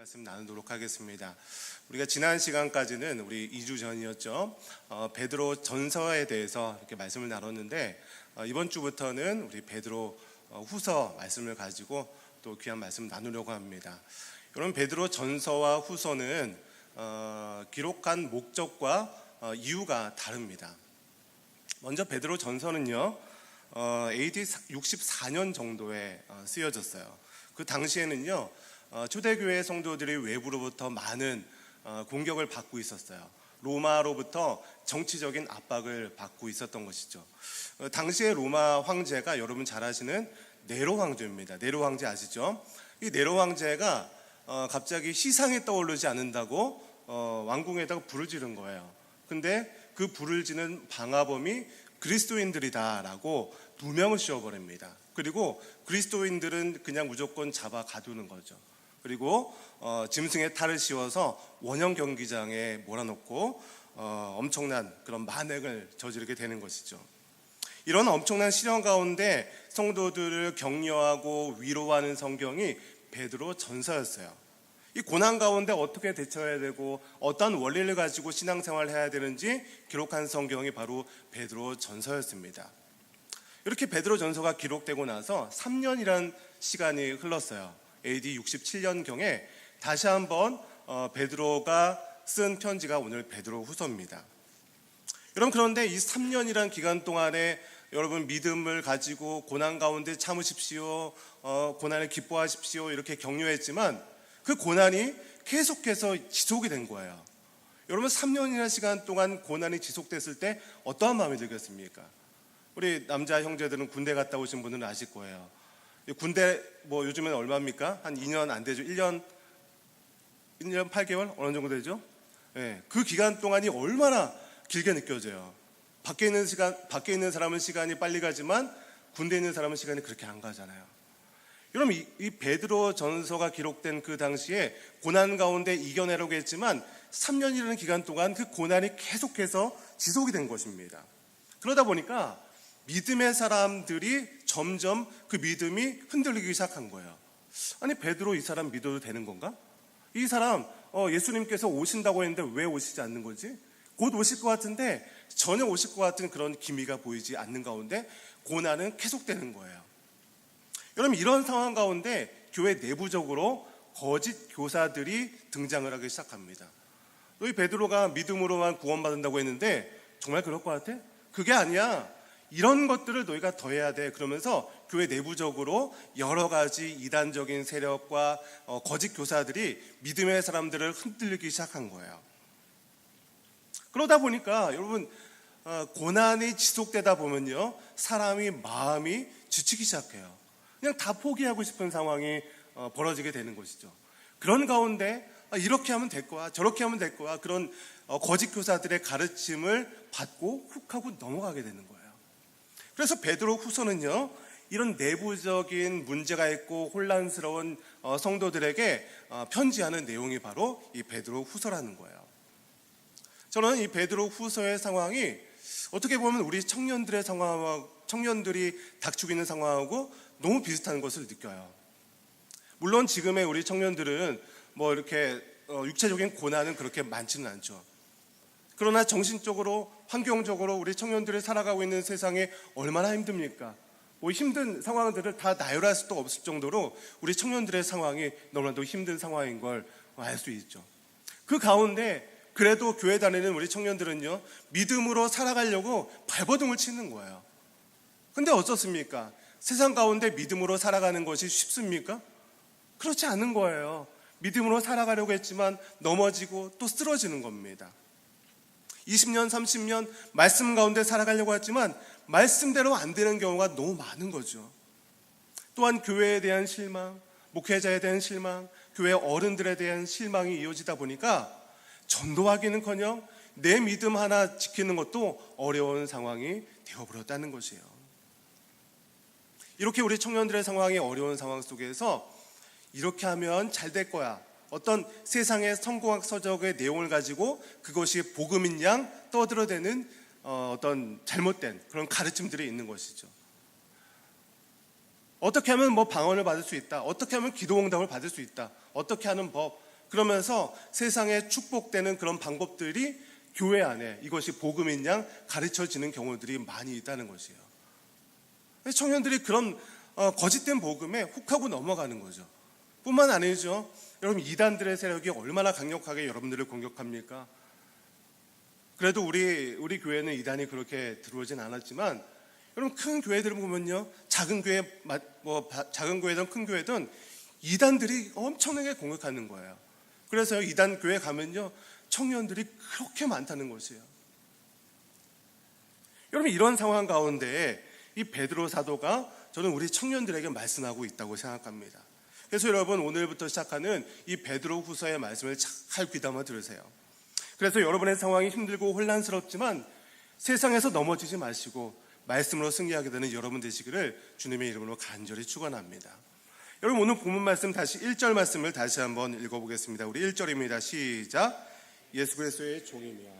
말씀 나누도록 하겠습니다. 우리가 지난 시간까지는 우리 2주 전이었죠. 베드로 전서에 대해서 이렇게 말씀을 나눴는데 이번 주부터는 우리 베드로 후서 말씀을 가지고 또 귀한 말씀 나누려고 합니다. 여러분, 베드로 전서와 후서는 기록한 목적과 이유가 다릅니다. 먼저 베드로 전서는요, AD 64년 정도에 쓰여졌어요. 그 당시에는요, 초대교회 성도들이 외부로부터 많은 공격을 받고 있었어요. 로마로부터 정치적인 압박을 받고 있었던 것이죠. 당시에 로마 황제가 여러분 잘 아시는 네로 황제입니다. 네로 황제 아시죠? 이 네로 황제가 갑자기 시상에 떠오르지 않는다고 왕궁에다가 불을 지른 거예요. 근데 그 불을 지는 방화범이 그리스도인들이다라고 누명을 씌워버립니다. 그리고 그리스도인들은 그냥 무조건 잡아 가두는 거죠. 그리고 짐승의 탈을 씌워서 원형 경기장에 몰아넣고 엄청난 그런 만행을 저지르게 되는 것이죠. 이런 엄청난 시련 가운데 성도들을 격려하고 위로하는 성경이 베드로 전서였어요. 이 고난 가운데 어떻게 대처해야 되고 어떤 원리를 가지고 신앙생활을 해야 되는지 기록한 성경이 바로 베드로 전서였습니다. 이렇게 베드로 전서가 기록되고 나서 3년이란 시간이 흘렀어요. AD 67년경에 다시 한번 베드로가 쓴 편지가 오늘 베드로 후서입니다. 여러분, 그런데 이 3년이란 기간 동안에 여러분 믿음을 가지고 고난 가운데 참으십시오, 고난을 기뻐하십시오 이렇게 격려했지만 그 고난이 계속해서 지속이 된 거예요. 여러분, 3년이라는 시간 동안 고난이 지속됐을 때 어떠한 마음이 들겠습니까? 우리 남자 형제들은 군대 갔다 오신 분들은 아실 거예요. 군대 요즘엔 얼마입니까? 한 2년 안 되죠. 1년 8개월? 어느 정도 되죠? 네, 그 기간 동안이 얼마나 길게 느껴져요. 밖에 있는 사람은 시간이 빨리 가지만 군대에 있는 사람은 시간이 그렇게 안 가잖아요. 여러분, 이 베드로 전서가 기록된 그 당시에 고난 가운데 이겨내려고 했지만 3년이라는 기간 동안 그 고난이 계속해서 지속이 된 것입니다. 그러다 보니까 믿음의 사람들이 점점 그 믿음이 흔들리기 시작한 거예요. 아니, 베드로 이 사람 믿어도 되는 건가? 이 사람 예수님께서 오신다고 했는데 왜 오시지 않는 거지? 곧 오실 것 같은데 전혀 오실 것 같은 그런 기미가 보이지 않는 가운데 고난은 계속되는 거예요. 여러분, 이런 상황 가운데 교회 내부적으로 거짓 교사들이 등장을 하기 시작합니다. 너희 베드로가 믿음으로만 구원받는다고 했는데 정말 그럴 것 같아? 그게 아니야. 이런 것들을 너희가 더해야 돼. 그러면서 교회 내부적으로 여러 가지 이단적인 세력과 거짓 교사들이 믿음의 사람들을 흔들리기 시작한 거예요. 그러다 보니까 여러분, 고난이 지속되다 보면요, 사람이 마음이 지치기 시작해요. 그냥 다 포기하고 싶은 상황이 벌어지게 되는 것이죠. 그런 가운데 이렇게 하면 될 거야, 저렇게 하면 될 거야, 그런 거짓 교사들의 가르침을 받고 훅 하고 넘어가게 되는 거예요. 그래서 베드로 후서는요, 이런 내부적인 문제가 있고 혼란스러운 성도들에게 편지하는 내용이 바로 이 베드로 후서라는 거예요. 저는 이 베드로 후서의 상황이 어떻게 보면 우리 청년들의 상황하고, 청년들이 닥치고 있는 상황하고 너무 비슷한 것을 느껴요. 물론 지금의 우리 청년들은 이렇게 육체적인 고난은 그렇게 많지는 않죠. 그러나 정신적으로, 환경적으로 우리 청년들이 살아가고 있는 세상에 얼마나 힘듭니까? 힘든 상황들을 다 나열할 수도 없을 정도로 우리 청년들의 상황이 너무나도 힘든 상황인 걸 알 수 있죠. 그 가운데 그래도 교회 다니는 우리 청년들은요, 믿음으로 살아가려고 발버둥을 치는 거예요. 근데 어떻습니까? 세상 가운데 믿음으로 살아가는 것이 쉽습니까? 그렇지 않은 거예요. 믿음으로 살아가려고 했지만 넘어지고 또 쓰러지는 겁니다. 20년, 30년 말씀 가운데 살아가려고 했지만 말씀대로 안 되는 경우가 너무 많은 거죠. 또한 교회에 대한 실망, 목회자에 대한 실망, 교회 어른들에 대한 실망이 이어지다 보니까 전도하기는커녕 내 믿음 하나 지키는 것도 어려운 상황이 되어버렸다는 것이에요. 이렇게 우리 청년들의 상황이 어려운 상황 속에서 이렇게 하면 잘 될 거야, 어떤 세상의 성공학 서적의 내용을 가지고 그것이 복음인 양 떠들어대는 어떤 잘못된 그런 가르침들이 있는 것이죠. 어떻게 하면 방언을 받을 수 있다, 어떻게 하면 기도응답을 받을 수 있다, 어떻게 하는 법, 그러면서 세상에 축복되는 그런 방법들이 교회 안에 이것이 복음인 양 가르쳐지는 경우들이 많이 있다는 것이에요. 청년들이 그런 거짓된 복음에 훅하고 넘어가는 거죠. 뿐만 아니죠. 여러분, 이단들의 세력이 얼마나 강력하게 여러분들을 공격합니까? 그래도 우리 교회는 이단이 그렇게 들어오진 않았지만, 여러분, 큰 교회들을 보면요, 작은 교회든 큰 교회든 이단들이 엄청나게 공격하는 거예요. 그래서 이단 교회 가면요, 청년들이 그렇게 많다는 것이에요. 여러분, 이런 상황 가운데 이 베드로 사도가 저는 우리 청년들에게 말씀하고 있다고 생각합니다. 그래서 여러분, 오늘부터 시작하는 이 베드로 후서의 말씀을 잘 귀담아 들으세요. 그래서 여러분의 상황이 힘들고 혼란스럽지만 세상에서 넘어지지 마시고 말씀으로 승리하게 되는 여러분 되시기를 주님의 이름으로 간절히 축원합니다. 여러분, 오늘 본문 말씀 다시 1절 말씀을 다시 한번 읽어보겠습니다. 우리 1절입니다. 시작. 예수 그리스도의 종이며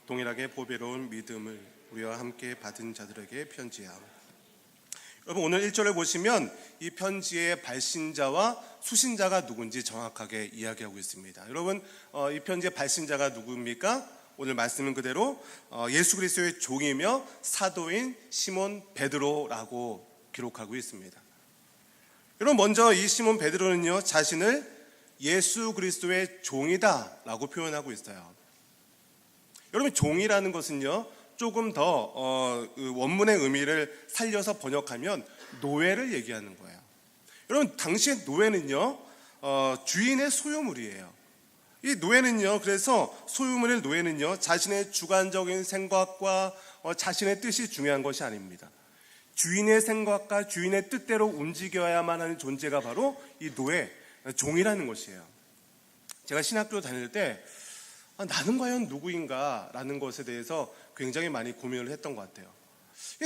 동일하게 보배로운 믿음을 우리와 함께 받은 자들에게 편지함. 여러분, 오늘 1절을 보시면 이 편지의 발신자와 수신자가 누군지 정확하게 이야기하고 있습니다. 여러분, 이 편지의 발신자가 누구입니까? 오늘 말씀은 그대로 예수 그리스도의 종이며 사도인 시몬 베드로라고 기록하고 있습니다. 여러분, 먼저 이 시몬 베드로는요, 자신을 예수 그리스도의 종이다라고 표현하고 있어요. 여러분, 종이라는 것은요, 조금 더 원문의 의미를 살려서 번역하면 노예를 얘기하는 거예요. 여러분, 당시의 노예는요, 주인의 소유물이에요. 이 노예는요, 그래서 소유물의 노예는요, 자신의 주관적인 생각과 자신의 뜻이 중요한 것이 아닙니다. 주인의 생각과 주인의 뜻대로 움직여야만 하는 존재가 바로 이 노예, 종이라는 것이에요. 제가 신학교 다닐 때 나는 과연 누구인가 라는 것에 대해서 굉장히 많이 고민을 했던 것 같아요.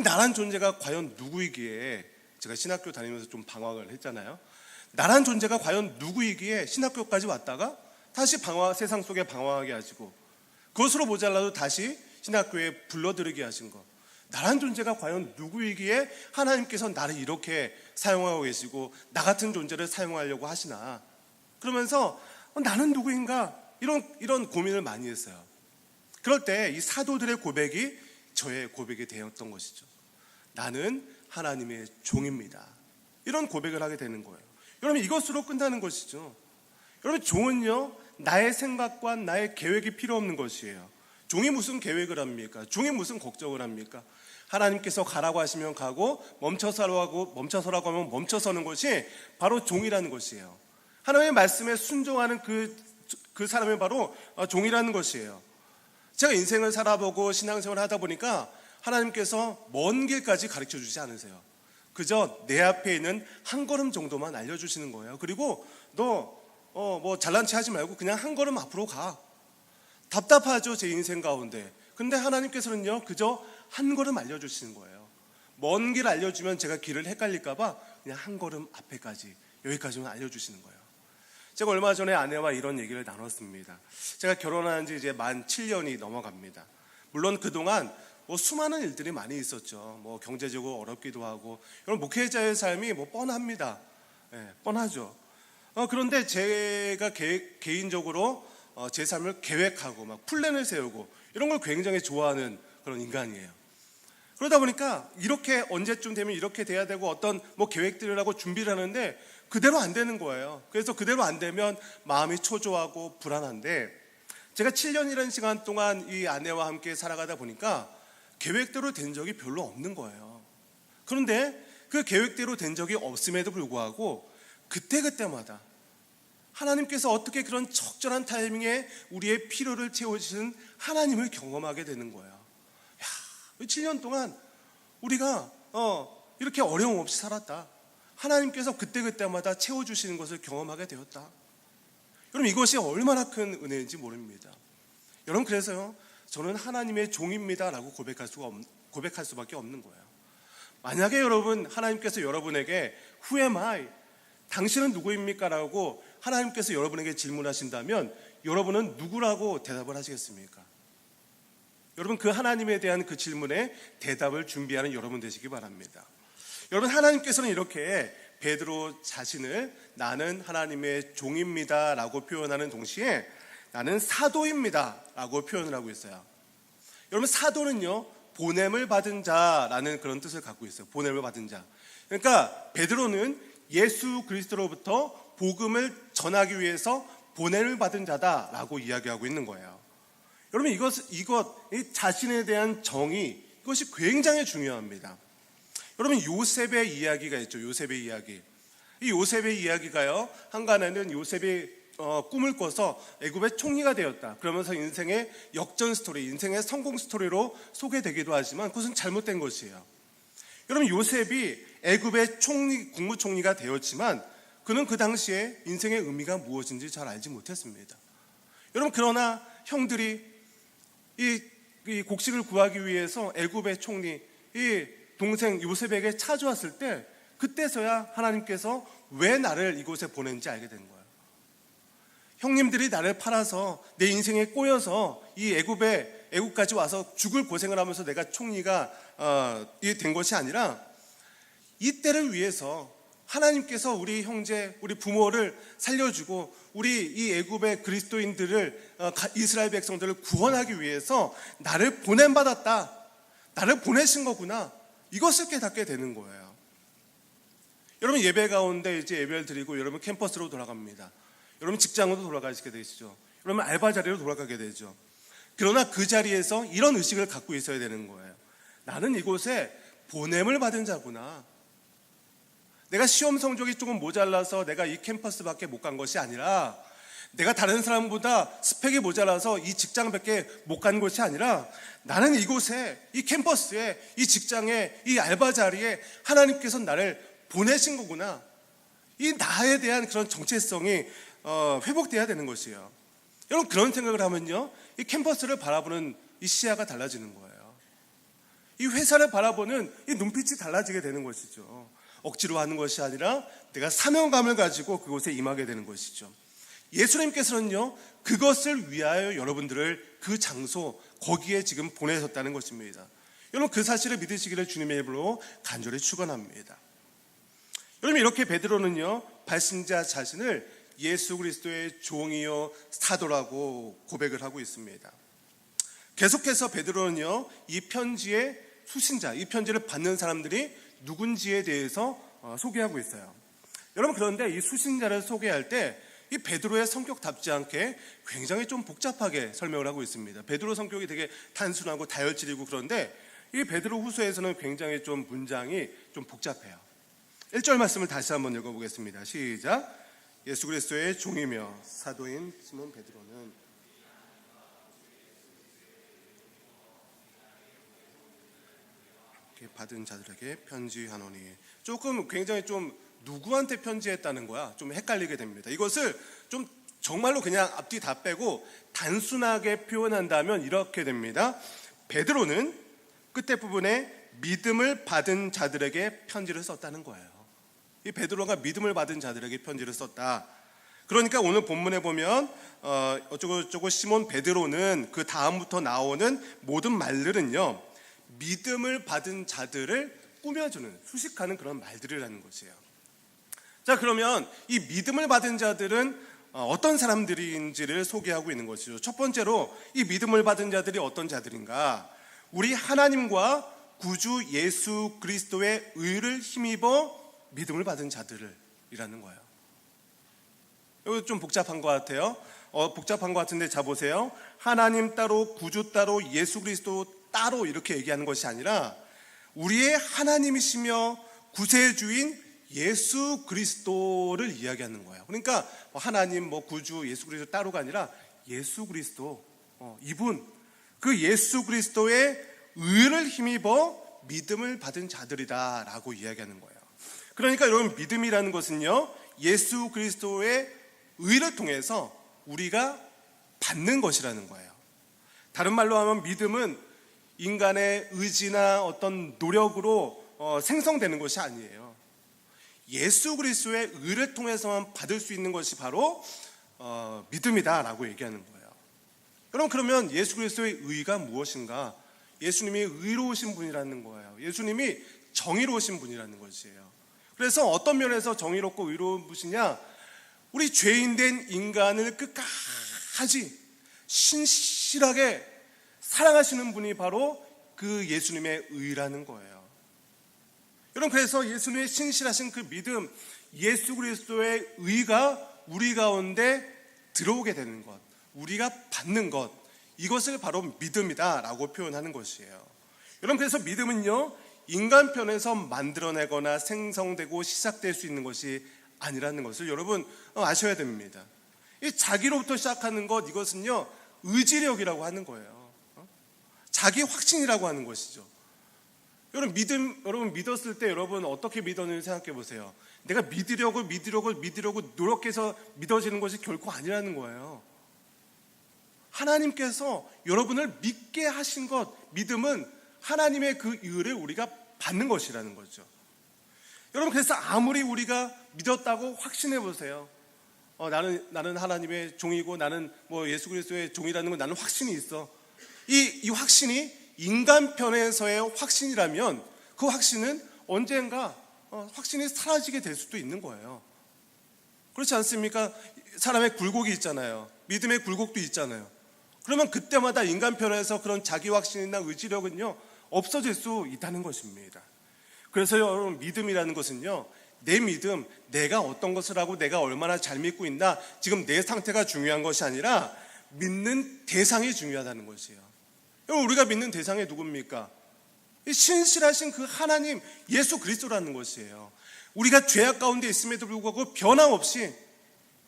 나란 존재가 과연 누구이기에, 제가 신학교 다니면서 좀 방황을 했잖아요. 나란 존재가 과연 누구이기에 신학교까지 왔다가 다시 세상 속에 방황하게 하시고, 그것으로 모자라도 다시 신학교에 불러들이게 하신 것. 나란 존재가 과연 누구이기에 하나님께서 나를 이렇게 사용하고 계시고 나 같은 존재를 사용하려고 하시나. 그러면서 나는 누구인가, 이런 고민을 많이 했어요. 그럴 때 이 사도들의 고백이 저의 고백이 되었던 것이죠. 나는 하나님의 종입니다. 이런 고백을 하게 되는 거예요. 여러분, 이것으로 끝나는 것이죠. 여러분, 종은요, 나의 생각과 나의 계획이 필요 없는 것이에요. 종이 무슨 계획을 합니까? 종이 무슨 걱정을 합니까? 하나님께서 가라고 하시면 가고 멈춰서라고 하면 멈춰서는 것이 바로 종이라는 것이에요. 하나님의 말씀에 순종하는 그 사람이 바로 종이라는 것이에요. 제가 인생을 살아보고 신앙생활을 하다 보니까 하나님께서 먼 길까지 가르쳐 주지 않으세요. 그저 내 앞에 있는 한 걸음 정도만 알려주시는 거예요. 그리고 너 잘난 체 하지 말고 그냥 한 걸음 앞으로 가. 답답하죠, 제 인생 가운데. 근데 하나님께서는요, 그저 한 걸음 알려주시는 거예요. 먼 길 알려주면 제가 길을 헷갈릴까 봐 그냥 한 걸음 앞에까지, 여기까지만 알려주시는 거예요. 제가 얼마 전에 아내와 이런 얘기를 나눴습니다. 제가 결혼한 지 이제 만 7년이 넘어갑니다. 물론 그동안 수많은 일들이 많이 있었죠. 경제적으로 어렵기도 하고. 여러분, 목회자의 삶이 뻔합니다. 뻔하죠. 그런데 제가 개인적으로 제 삶을 계획하고 막 플랜을 세우고 이런 걸 굉장히 좋아하는 그런 인간이에요. 그러다 보니까 이렇게 언제쯤 되면 이렇게 돼야 되고 어떤 계획들을 하고 준비를 하는데 그대로 안 되는 거예요. 그래서 그대로 안 되면 마음이 초조하고 불안한데, 제가 7년이라는 시간 동안 이 아내와 함께 살아가다 보니까 계획대로 된 적이 별로 없는 거예요. 그런데 그 계획대로 된 적이 없음에도 불구하고 그때그때마다 하나님께서 어떻게 그런 적절한 타이밍에 우리의 필요를 채워주시는 하나님을 경험하게 되는 거예요. 7년 동안 우리가 이렇게 어려움 없이 살았다. 하나님께서 그때그때마다 채워주시는 것을 경험하게 되었다. 여러분, 이것이 얼마나 큰 은혜인지 모릅니다. 여러분, 그래서요, 저는 하나님의 종입니다 라고 고백할 수밖에 없는 거예요. 만약에 여러분, 하나님께서 여러분에게 Who am I? 당신은 누구입니까? 라고 하나님께서 여러분에게 질문하신다면 여러분은 누구라고 대답을 하시겠습니까? 여러분, 그 하나님에 대한 그 질문에 대답을 준비하는 여러분 되시기 바랍니다. 여러분, 하나님께서는 이렇게 베드로 자신을 나는 하나님의 종입니다 라고 표현하는 동시에 나는 사도입니다 라고 표현을 하고 있어요. 여러분, 사도는요 보냄을 받은 자라는 그런 뜻을 갖고 있어요. 보냄을 받은 자. 그러니까 베드로는 예수 그리스도로부터 복음을 전하기 위해서 보냄을 받은 자다라고 이야기하고 있는 거예요. 여러분, 이 자신에 대한 정의, 이것이 굉장히 중요합니다. 여러분, 요셉의 이야기가 있죠. 요셉의 이야기. 이 요셉의 이야기가요, 한간에는 요셉이 꿈을 꿔서 애굽의 총리가 되었다. 그러면서 인생의 역전 스토리, 인생의 성공 스토리로 소개되기도 하지만 그것은 잘못된 것이에요. 여러분, 요셉이 애굽의 국무총리가 되었지만 그는 그 당시에 인생의 의미가 무엇인지 잘 알지 못했습니다. 여러분, 그러나 형들이 이 곡식을 구하기 위해서 애굽의 총리, 이 동생 요셉에게 찾아왔을 때 그때서야 하나님께서 왜 나를 이곳에 보낸지 알게 된 거예요. 형님들이 나를 팔아서 내 인생에 꼬여서 이 애굽까지 와서 죽을 고생을 하면서 내가 총리가 된 것이 아니라 이때를 위해서 하나님께서 우리 형제, 우리 부모를 살려주고 우리 이 애굽의 그리스도인들을, 이스라엘 백성들을 구원하기 위해서 나를 보냄받았다, 나를 보내신 거구나, 이것을 깨닫게 되는 거예요. 여러분, 예배 가운데 이제 예배를 드리고 여러분 캠퍼스로 돌아갑니다. 여러분 직장으로 돌아가시게 되시죠. 여러분 알바 자리로 돌아가게 되죠. 그러나 그 자리에서 이런 의식을 갖고 있어야 되는 거예요. 나는 이곳에 보냄을 받은 자구나. 내가 시험 성적이 조금 모자라서 내가 이 캠퍼스밖에 못 간 것이 아니라, 내가 다른 사람보다 스펙이 모자라서 이 직장밖에 못 간 것이 아니라, 나는 이곳에, 이 캠퍼스에, 이 직장에, 이 알바 자리에 하나님께서 나를 보내신 거구나. 이 나에 대한 그런 정체성이 회복돼야 되는 것이에요. 여러분, 그런 생각을 하면요, 이 캠퍼스를 바라보는 이 시야가 달라지는 거예요. 이 회사를 바라보는 이 눈빛이 달라지게 되는 것이죠. 억지로 하는 것이 아니라 내가 사명감을 가지고 그곳에 임하게 되는 것이죠. 예수님께서는요, 그것을 위하여 여러분들을 그 장소, 거기에 지금 보내셨다는 것입니다. 여러분, 그 사실을 믿으시기를 주님의 이름으로 간절히 축원합니다. 여러분, 이렇게 베드로는요, 발신자 자신을 예수 그리스도의 종이요 사도라고 고백을 하고 있습니다. 계속해서 베드로는요, 이 편지의 수신자, 이 편지를 받는 사람들이 누군지에 대해서 소개하고 있어요. 여러분, 그런데 이 수신자를 소개할 때 이 베드로의 성격답지 않게 굉장히 좀 복잡하게 설명을 하고 있습니다. 베드로 성격이 되게 단순하고 다혈질이고, 그런데 이 베드로 후서에서는 굉장히 좀 문장이 좀 복잡해요. 1절 말씀을 다시 한번 읽어보겠습니다. 시작. 예수 그리스도의 종이며 사도인 시몬 베드로는 받은 자들에게 편지하노니. 조금 굉장히 좀 누구한테 편지했다는 거야 좀 헷갈리게 됩니다. 이것을 좀 정말로 그냥 앞뒤 다 빼고 단순하게 표현한다면 이렇게 됩니다. 베드로는 끝에 부분에 믿음을 받은 자들에게 편지를 썼다는 거예요. 이 베드로가 믿음을 받은 자들에게 편지를 썼다. 그러니까 오늘 본문에 보면 어쩌고저쩌고 시몬 베드로는 그 다음부터 나오는 모든 말들은요, 믿음을 받은 자들을 꾸며주는, 수식하는 그런 말들이라는 것이에요. 자, 그러면 이 믿음을 받은 자들은 어떤 사람들인지를 소개하고 있는 것이죠. 첫 번째로 이 믿음을 받은 자들이 어떤 자들인가? 우리 하나님과 구주 예수 그리스도의 의를 힘입어 믿음을 받은 자들이라는 거예요. 이거 좀 복잡한 것 같아요. 복잡한 것 같은데, 자 보세요. 하나님 따로, 구주 따로, 예수 그리스도 따로 이렇게 얘기하는 것이 아니라 우리의 하나님이시며 구세주인 예수 그리스도를 이야기하는 거예요. 그러니까 하나님, 구주, 예수 그리스도 따로가 아니라 예수 그리스도, 이분, 그 예수 그리스도의 의를 힘입어 믿음을 받은 자들이다라고 이야기하는 거예요. 그러니까 여러분, 믿음이라는 것은요, 예수 그리스도의 의를 통해서 우리가 받는 것이라는 거예요. 다른 말로 하면 믿음은 인간의 의지나 어떤 노력으로 생성되는 것이 아니에요. 예수 그리스도의 의를 통해서만 받을 수 있는 것이 바로 믿음이다라고 얘기하는 거예요. 여러분, 그러면 예수 그리스도의 의가 무엇인가? 예수님이 의로우신 분이라는 거예요. 예수님이 정의로우신 분이라는 것이에요. 그래서 어떤 면에서 정의롭고 의로운 분이냐? 우리 죄인된 인간을 끝까지 신실하게 사랑하시는 분이 바로 그 예수님의 의라는 거예요. 여러분, 그래서 예수님의 신실하신 그 믿음, 예수 그리스도의 의가 우리 가운데 들어오게 되는 것, 우리가 받는 것, 이것을 바로 믿음이다라고 표현하는 것이에요. 여러분, 그래서 믿음은요, 인간 편에서 만들어내거나 생성되고 시작될 수 있는 것이 아니라는 것을 여러분 아셔야 됩니다. 이 자기로부터 시작하는 것, 이것은요 의지력이라고 하는 거예요. 자기 확신이라고 하는 것이죠. 여러분 믿었을 때 여러분 어떻게 믿었는지 생각해 보세요. 내가 믿으려고 노력해서 믿어지는 것이 결코 아니라는 거예요. 하나님께서 여러분을 믿게 하신 것, 믿음은 하나님의 그 의를 우리가 받는 것이라는 거죠. 여러분, 그래서 아무리 우리가 믿었다고 확신해 보세요. 나는 하나님의 종이고 나는 예수 그리스도의 종이라는 건 나는 확신이 있어. 이 확신이 인간 편에서의 확신이라면 그 확신은 언젠가 확신이 사라지게 될 수도 있는 거예요. 그렇지 않습니까? 사람의 굴곡이 있잖아요. 믿음의 굴곡도 있잖아요. 그러면 그때마다 인간 편에서 그런 자기 확신이나 의지력은요 없어질 수 있다는 것입니다. 그래서 여러분, 믿음이라는 것은요, 내 믿음, 내가 어떤 것을 하고 내가 얼마나 잘 믿고 있나, 지금 내 상태가 중요한 것이 아니라 믿는 대상이 중요하다는 것이에요. 여러분, 우리가 믿는 대상이 누굽니까? 신실하신 그 하나님 예수 그리스도라는 것이에요. 우리가 죄악 가운데 있음에도 불구하고 변함없이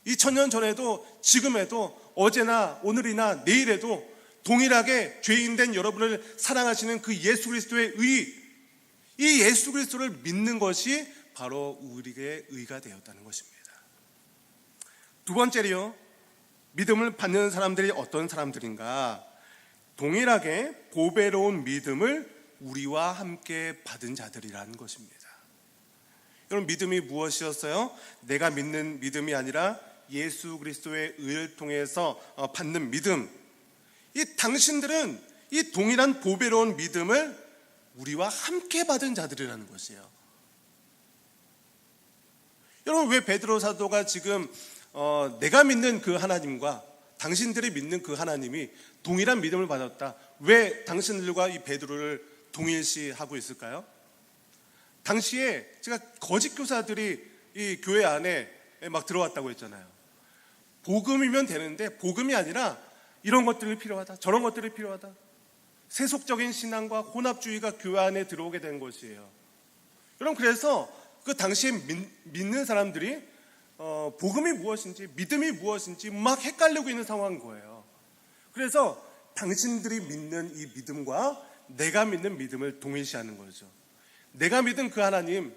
2000년 전에도 지금에도 어제나 오늘이나 내일에도 동일하게 죄인된 여러분을 사랑하시는 그 예수 그리스도의 의, 이 예수 그리스도를 믿는 것이 바로 우리의 의가 되었다는 것입니다. 두 번째로요, 믿음을 받는 사람들이 어떤 사람들인가? 동일하게 보배로운 믿음을 우리와 함께 받은 자들이라는 것입니다. 여러분, 믿음이 무엇이었어요? 내가 믿는 믿음이 아니라 예수 그리스도의 의를 통해서 받는 믿음. 이 당신들은 이 동일한 보배로운 믿음을 우리와 함께 받은 자들이라는 것이에요. 여러분, 왜 베드로 사도가 지금 내가 믿는 그 하나님과 당신들이 믿는 그 하나님이 동일한 믿음을 받았다, 왜 당신들과 이 베드로를 동일시하고 있을까요? 당시에 제가 거짓 교사들이 이 교회 안에 막 들어왔다고 했잖아요. 복음이면 되는데 복음이 아니라 이런 것들이 필요하다, 저런 것들이 필요하다, 세속적인 신앙과 혼합주의가 교회 안에 들어오게 된 것이에요. 여러분, 그래서 그 당시에 믿는 사람들이 복음이 무엇인지 믿음이 무엇인지 막 헷갈리고 있는 상황인 거예요. 그래서 당신들이 믿는 이 믿음과 내가 믿는 믿음을 동일시하는 거죠. 내가 믿은 그 하나님,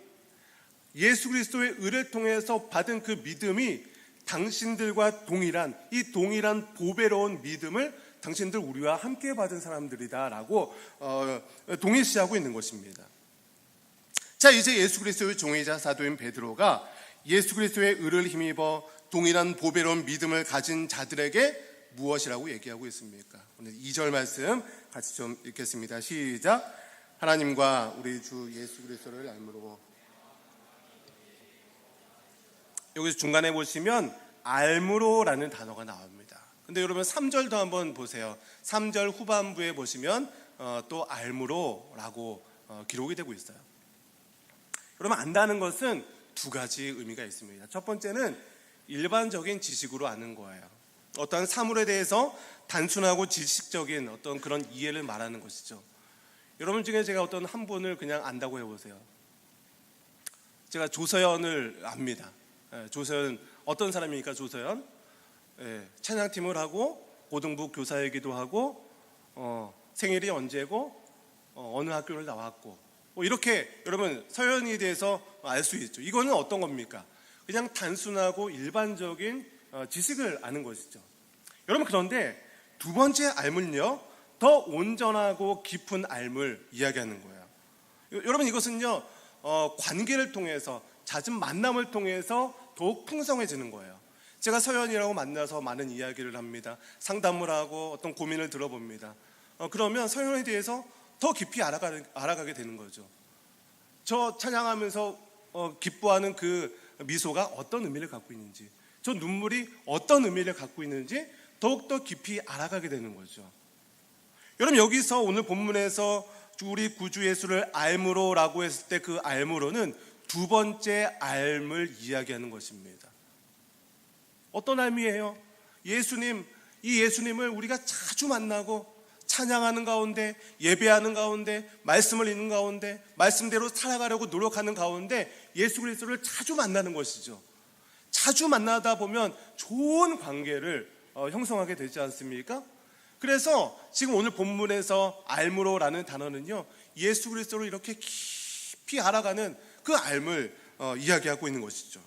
예수 그리스도의 의를 통해서 받은 그 믿음이 당신들과 동일한 이 동일한 보배로운 믿음을 당신들 우리와 함께 받은 사람들이다라고 동일시하고 있는 것입니다. 자, 이제 예수 그리스도의 종이자 사도인 베드로가 예수 그리스도의 의를 힘입어 동일한 보배로운 믿음을 가진 자들에게 무엇이라고 얘기하고 있습니까? 오늘 2절 말씀 같이 좀 읽겠습니다. 시작. 하나님과 우리 주 예수 그리스도를 알므로. 여기서 중간에 보시면 알므로라는 단어가 나옵니다. 근데 여러분 3절도 한번 보세요. 3절 후반부에 보시면 또 알므로라고 기록이 되고 있어요. 여러분, 안다는 것은 두 가지 의미가 있습니다. 첫 번째는 일반적인 지식으로 아는 거예요. 어떤 사물에 대해서 단순하고 지식적인 어떤 그런 이해를 말하는 것이죠. 여러분 중에 제가 어떤 한 분을 그냥 안다고 해보세요. 제가 조서연을 압니다. 조서연 어떤 사람이니까 조서연? 찬양팀을 하고 고등부 교사이기도 하고 생일이 언제고 어느 학교를 나왔고 이렇게 여러분 서연에 대해서 알 수 있죠. 이거는 어떤 겁니까? 그냥 단순하고 일반적인 지식을 아는 것이죠. 여러분, 그런데 두 번째 알물은요, 더 온전하고 깊은 알물 이야기하는 거예요. 여러분, 이것은요 관계를 통해서, 잦은 만남을 통해서 더욱 풍성해지는 거예요. 제가 서연이라고 만나서 많은 이야기를 합니다. 상담을 하고 어떤 고민을 들어봅니다. 그러면 서연에 대해서 더 깊이 알아가게 되는 거죠. 저 찬양하면서 기뻐하는 그 미소가 어떤 의미를 갖고 있는지, 저 눈물이 어떤 의미를 갖고 있는지 더욱더 깊이 알아가게 되는 거죠. 여러분, 여기서 오늘 본문에서 우리 구주 예수를 알므로라고 했을 때 그 알므로는 두 번째 알을 이야기하는 것입니다. 어떤 알이에요? 예수님, 이 예수님을 우리가 자주 만나고 찬양하는 가운데, 예배하는 가운데, 말씀을 읽는 가운데, 말씀대로 살아가려고 노력하는 가운데 예수 그리스도를 자주 만나는 것이죠. 자주 만나다 보면 좋은 관계를 형성하게 되지 않습니까? 그래서 지금 오늘 본문에서 알므로라는 단어는요, 예수 그리스도를 이렇게 깊이 알아가는 그 알을 이야기하고 있는 것이죠.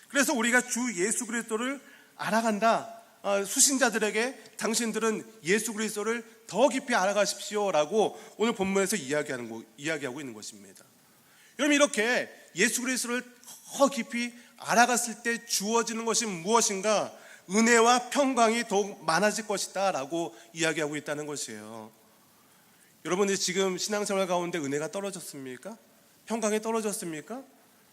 그래서 우리가 주 예수 그리스도를 알아간다, 수신자들에게 당신들은 예수 그리스도를 더 깊이 알아가십시오라고 오늘 본문에서 이야기하고 있는 것입니다. 여러분, 이렇게 예수 그리스도를 더 깊이 알아갔을 때 주어지는 것이 무엇인가? 은혜와 평강이 더욱 많아질 것이다 라고 이야기하고 있다는 것이에요. 여러분들이 지금 신앙생활 가운데 은혜가 떨어졌습니까? 평강이 떨어졌습니까?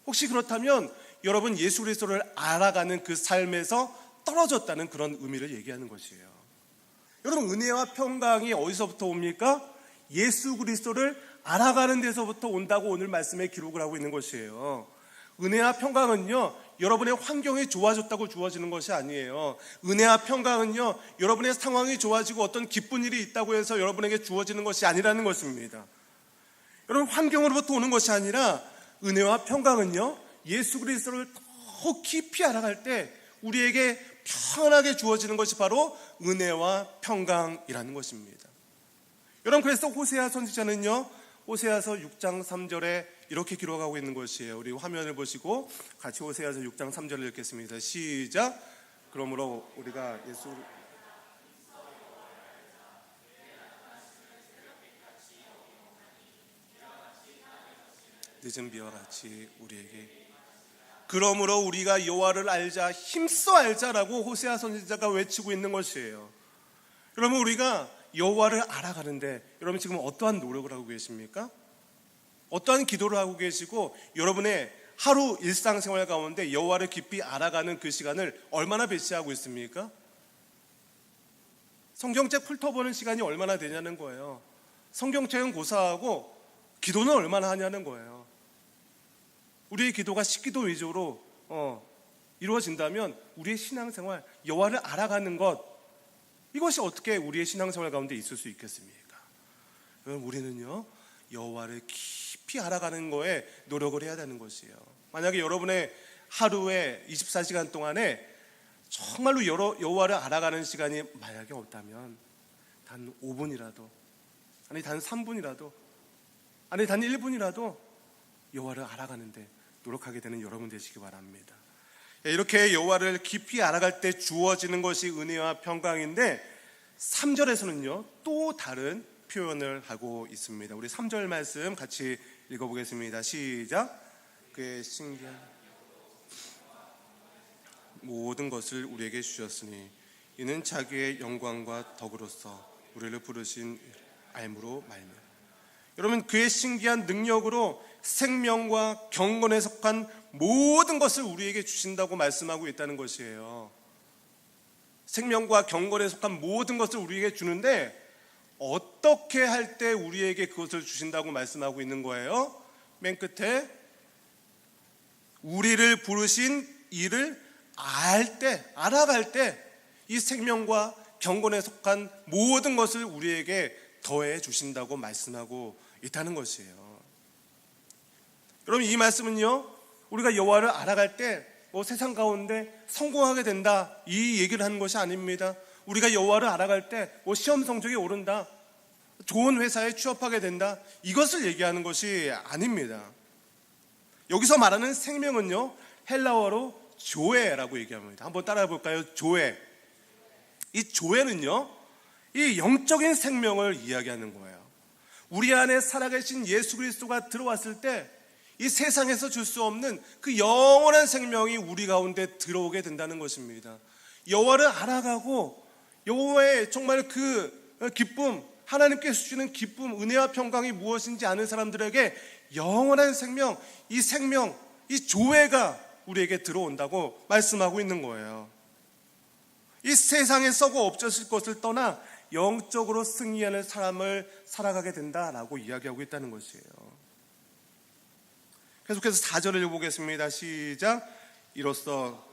혹시 그렇다면 여러분 예수 그리스도를 알아가는 그 삶에서 떨어졌다는 그런 의미를 얘기하는 것이에요. 여러분, 은혜와 평강이 어디서부터 옵니까? 예수 그리스도를 알아가는 데서부터 온다고 오늘 말씀에 기록을 하고 있는 것이에요. 은혜와 평강은요, 여러분의 환경이 좋아졌다고 주어지는 것이 아니에요. 은혜와 평강은요, 여러분의 상황이 좋아지고 어떤 기쁜 일이 있다고 해서 여러분에게 주어지는 것이 아니라는 것입니다. 여러분, 환경으로부터 오는 것이 아니라 은혜와 평강은요, 예수 그리스도를 더 깊이 알아갈 때 우리에게 편하게 주어지는 것이 바로 은혜와 평강이라는 것입니다. 여러분, 그래서 호세아 선지자는요, 호세아서 6장 3절에 이렇게 기록하고 있는 것이에요. 우리 화면을 보시고 같이 호세아서 6장 3절을 읽겠습니다. 시작. 그러므로 우리가 예수 늦은 비와 같이 우리에게, 그러므로 우리가 여호와를 알자, 힘써 알자라고 호세아 선지자가 외치고 있는 것이에요. 여러분, 우리가 여호와를 알아가는데 여러분 지금 어떠한 노력을 하고 계십니까? 어떠한 기도를 하고 계시고 여러분의 하루 일상생활 가운데 여호와를 깊이 알아가는 그 시간을 얼마나 배치하고 있습니까? 성경책 훑어보는 시간이 얼마나 되냐는 거예요. 성경책은 고사하고 기도는 얼마나 하냐는 거예요. 우리의 기도가 식기도 위주로 이루어진다면 우리의 신앙생활, 여호와를 알아가는 것, 이것이 어떻게 우리의 신앙생활 가운데 있을 수 있겠습니까? 우리는요, 여호와를 깊이 알아가는 거에 노력을 해야 되는 것이에요. 만약에 여러분의 하루에 24시간 동안에 정말로 여호와를 알아가는 시간이 만약에 없다면 단 5분이라도, 아니 단 3분이라도, 아니 단 1분이라도 여호와를 알아가는데 노력하게 되는 여러분 되시기 바랍니다. 이렇게 여호와를 깊이 알아갈 때 주어지는 것이 은혜와 평강인데 3절에서는요 또 다른 표현을 하고 있습니다. 우리 3절 말씀 같이 읽어보겠습니다. 시작. 그의 신기한 모든 것을 우리에게 주셨으니 이는 자기의 영광과 덕으로서 우리를 부르신 알므로 말미암아. 여러분, 그의 신기한 능력으로 생명과 경건에 속한 모든 것을 우리에게 주신다고 말씀하고 있다는 것이에요. 생명과 경건에 속한 모든 것을 우리에게 주는데 어떻게 할 때 우리에게 그것을 주신다고 말씀하고 있는 거예요? 맨 끝에 우리를 부르신 이를 알 때, 알아갈 때 이 생명과 경건에 속한 모든 것을 우리에게 더해 주신다고 말씀하고 있다는 것이에요. 여러분, 이 말씀은요, 우리가 여호와를 알아갈 때 세상 가운데 성공하게 된다, 이 얘기를 하는 것이 아닙니다. 우리가 여호와를 알아갈 때 시험 성적이 오른다, 좋은 회사에 취업하게 된다, 이것을 얘기하는 것이 아닙니다. 여기서 말하는 생명은요, 헬라어로 조에라고 얘기합니다. 한번 따라해 볼까요? 조에. 이 조에는요, 이 영적인 생명을 이야기하는 거예요. 우리 안에 살아계신 예수 그리스도가 들어왔을 때 이 세상에서 줄 수 없는 그 영원한 생명이 우리 가운데 들어오게 된다는 것입니다. 여호와를 알아가고 여호와의 정말 그 기쁨, 하나님께서 주시는 기쁨, 은혜와 평강이 무엇인지 아는 사람들에게 영원한 생명, 이 조회가 우리에게 들어온다고 말씀하고 있는 거예요. 이 세상에 썩어 없어질 것을 떠나 영적으로 승리하는 삶을 살아가게 된다라고 이야기하고 있다는 것이에요. 계속해서 4절을 읽어보겠습니다. 시작. 이로써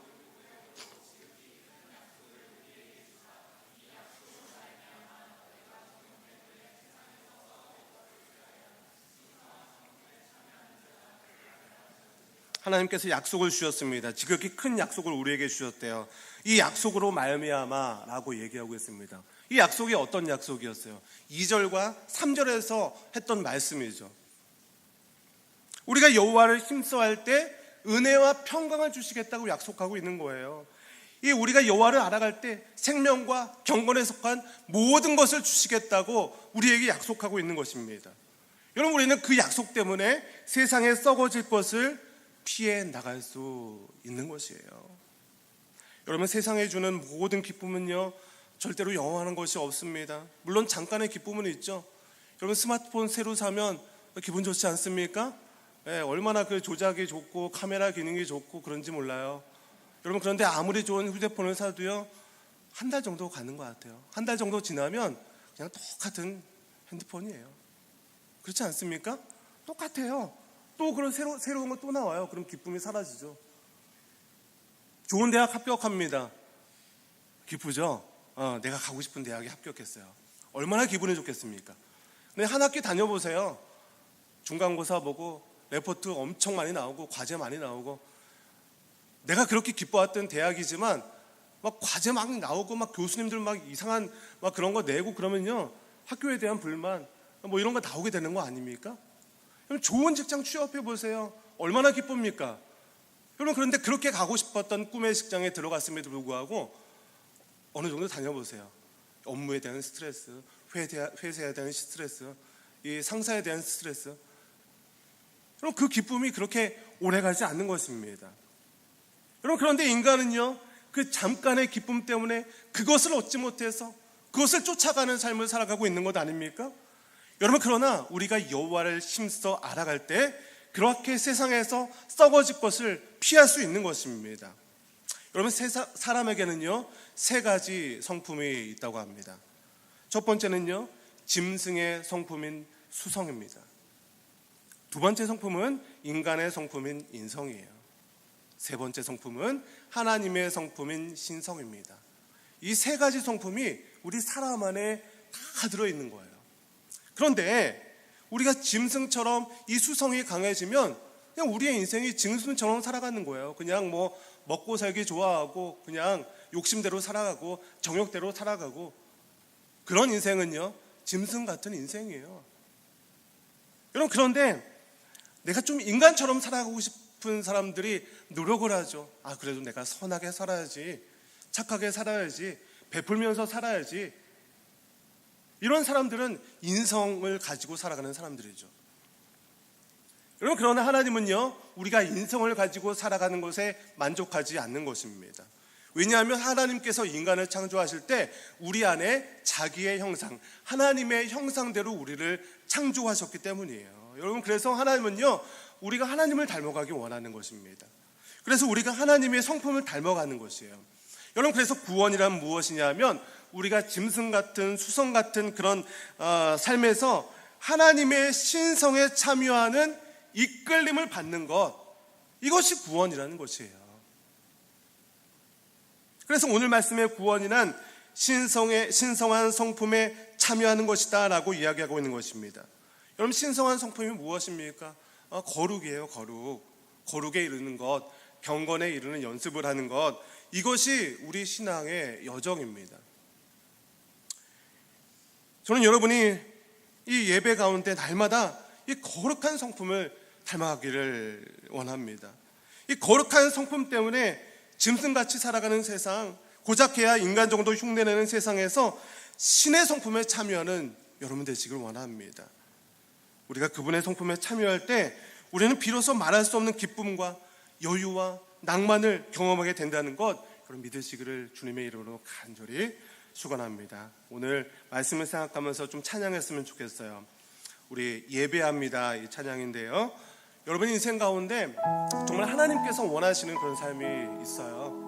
하나님께서 약속을 주셨습니다. 지극히 큰 약속을 우리에게 주셨대요. 이 약속으로 말미암아라고 얘기하고 있습니다. 이 약속이 어떤 약속이었어요? 2절과 3절에서 했던 말씀이죠. 우리가 여호와를 힘써할 때 은혜와 평강을 주시겠다고 약속하고 있는 거예요. 이 우리가 여호와를 알아갈 때 생명과 경건에 속한 모든 것을 주시겠다고 우리에게 약속하고 있는 것입니다. 여러분, 우리는 그 약속 때문에 세상에 썩어질 것을 피해 나갈 수 있는 것이에요. 여러분, 세상에 주는 모든 기쁨은요, 절대로 영원한 것이 없습니다. 물론 잠깐의 기쁨은 있죠. 여러분, 스마트폰 새로 사면 기분 좋지 않습니까? 얼마나 그 조작이 좋고 카메라 기능이 좋고 그런지 몰라요. 여러분, 그런데 아무리 좋은 휴대폰을 사도요, 한 달 정도 가는 것 같아요. 한 달 정도 지나면 그냥 똑같은 핸드폰이에요. 그렇지 않습니까? 똑같아요. 또 그런 새로운 거 또 나와요. 그럼 기쁨이 사라지죠. 좋은 대학 합격합니다. 기쁘죠? 내가 가고 싶은 대학에 합격했어요. 얼마나 기분이 좋겠습니까? 근데 한 학기 다녀보세요. 중간고사 보고 레포트 엄청 많이 나오고 과제 많이 나오고, 내가 그렇게 기뻐했던 대학이지만 막 과제 막 나오고 막 교수님들 막 이상한 막 그런 거 내고 그러면요, 학교에 대한 불만 뭐 이런 거 나오게 되는 거 아닙니까? 그럼 좋은 직장 취업해 보세요. 얼마나 기쁩니까? 여러분, 그런데 그렇게 가고 싶었던 꿈의 직장에 들어갔음에도 불구하고 어느 정도 다녀보세요. 업무에 대한 스트레스, 회사에 대한 스트레스, 이 상사에 대한 스트레스. 여러분, 그 기쁨이 그렇게 오래가지 않는 것입니다. 여러분, 그런데 인간은요, 그 잠깐의 기쁨 때문에 그것을 얻지 못해서 그것을 쫓아가는 삶을 살아가고 있는 것 아닙니까? 여러분, 그러나 우리가 여호와를 힘써 알아갈 때 그렇게 세상에서 썩어질 것을 피할 수 있는 것입니다. 여러분, 사람에게는요, 세 가지 성품이 있다고 합니다. 첫 번째는요, 짐승의 성품인 수성입니다. 두 번째 성품은 인간의 성품인 인성이에요. 세 번째 성품은 하나님의 성품인 신성입니다. 이 세 가지 성품이 우리 사람 안에 다 들어있는 거예요. 그런데 우리가 짐승처럼 이 수성이 강해지면 그냥 우리의 인생이 짐승처럼 살아가는 거예요. 그냥 뭐 먹고 살기 좋아하고 그냥 욕심대로 살아가고 정욕대로 살아가고, 그런 인생은요, 짐승 같은 인생이에요. 여러분, 그런데 내가 좀 인간처럼 살아가고 싶은 사람들이 노력을 하죠. 그래도 내가 선하게 살아야지, 착하게 살아야지, 베풀면서 살아야지. 이런 사람들은 인성을 가지고 살아가는 사람들이죠. 여러분, 그러나 하나님은요, 우리가 인성을 가지고 살아가는 것에 만족하지 않는 것입니다. 왜냐하면 하나님께서 인간을 창조하실 때 우리 안에 자기의 형상, 하나님의 형상대로 우리를 창조하셨기 때문이에요. 여러분, 그래서 하나님은요, 우리가 하나님을 닮아가기 원하는 것입니다. 그래서 우리가 하나님의 성품을 닮아가는 것이에요. 여러분, 그래서 구원이란 무엇이냐면 우리가 짐승 같은 수성 같은 그런 삶에서 하나님의 신성에 참여하는 이끌림을 받는 것, 이것이 구원이라는 것이에요. 그래서 오늘 말씀의 구원이란 신성한 성품에 참여하는 것이다 라고 이야기하고 있는 것입니다. 여러분, 신성한 성품이 무엇입니까? 거룩이에요. 거룩에 이르는 것, 경건에 이르는 연습을 하는 것, 이것이 우리 신앙의 여정입니다. 저는 여러분이 이 예배 가운데 날마다 이 거룩한 성품을 닮아가기를 원합니다. 이 거룩한 성품 때문에 짐승같이 살아가는 세상, 고작해야 인간 정도 흉내내는 세상에서 신의 성품에 참여하는 여러분 되시길 원합니다. 우리가 그분의 성품에 참여할 때 우리는 비로소 말할 수 없는 기쁨과 여유와 낭만을 경험하게 된다는 것, 그런 믿으시기를 주님의 이름으로 간절히 축원합니다. 오늘 말씀을 생각하면서 좀 찬양했으면 좋겠어요. 우리 예배합니다 이 찬양인데요. 여러분 인생 가운데 정말 하나님께서 원하시는 그런 삶이 있어요.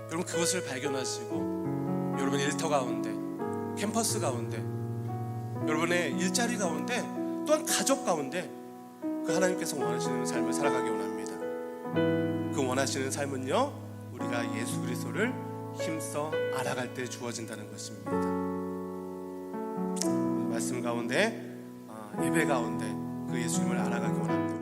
여러분 그것을 발견하시고 여러분 일터 가운데, 캠퍼스 가운데, 여러분의 일자리 가운데, 또한 가족 가운데 그 하나님께서 원하시는 삶을 살아가기 원합니다. 그 원하시는 삶은요, 우리가 예수 그리스도를 힘써 알아갈 때 주어진다는 것입니다. 말씀 가운데, 예배 가운데 그 예수님을 알아가기 원합니다.